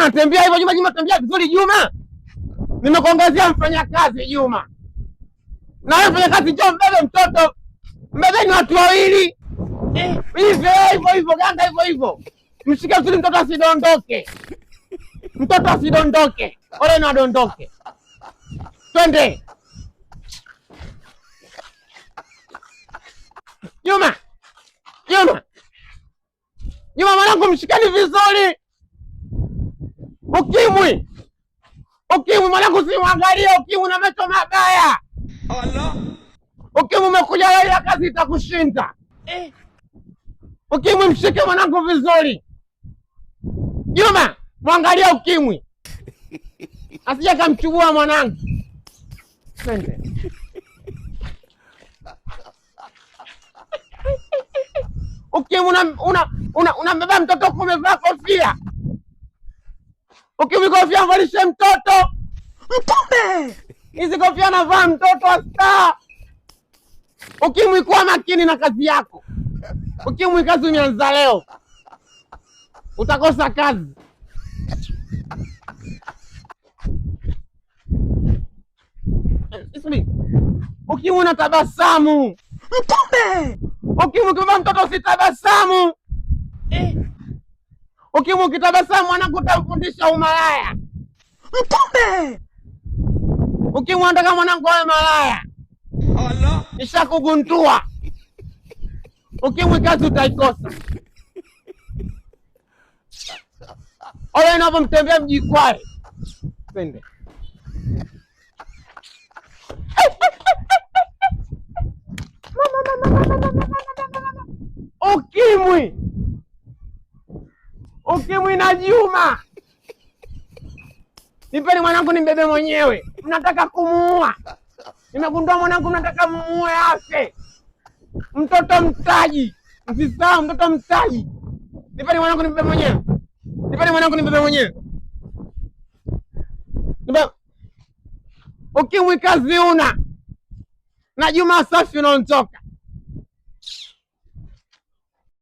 anatembea hivyo Juma tembea vizuri Juma. Nimekuongezea mfanyakazi Juma. Na wewe mfanyakazi njoo mbebe mtoto. Mbebeni watu wawili. Hivyo ganga hivyo. Mshike vizuri mtoto asidondoke. Mtoto asidondoke. Ole na dondoke. Twende. Juma mwanangu mshikani vizuri. Ukimwi mwanangu simwangalie ukimwi na macho mabaya. Allah. Ukimwi umekuja ile kazi itakushinda. Ukimwi mshike mwanangu vizuri. Juma, mwangalie ukimwi. Asije kamchubua mwanangu. Twende. Ukimwi unambeba mtoto kumevaa kofia. Ukimwi kofia mvalishe mtoto. Mpombe. Hizi kofia anavaa mtoto wa star. Ukimwi kuwa makini na kazi yako. Ukimwi kazi umeanza leo. Utakosa kazi. Ukimwi unatabasamu. Mpombe. Ukimwi kama mtoto usitabasamu. Ukimwi ukitabasamu mwanangu utamfundisha umalaya. Mpombe. Ukimwi unataka mwanangu awe malaya. Allah. Nishakugundua. Ukimwi kazi utaikosa. Ole unapomtembea mjikwai. Twende. Ukimwi na Juma. Nipeni mwanangu nimbebe mwenyewe. Mnataka kumuua. Nimegundua mwanangu mnataka muue afe. Mtoto mtaji. Msisahau mtoto mtaji. Nipeni mwanangu nimbebe mwenyewe. Ukimwi kazi una. Na Juma safi unaondoka.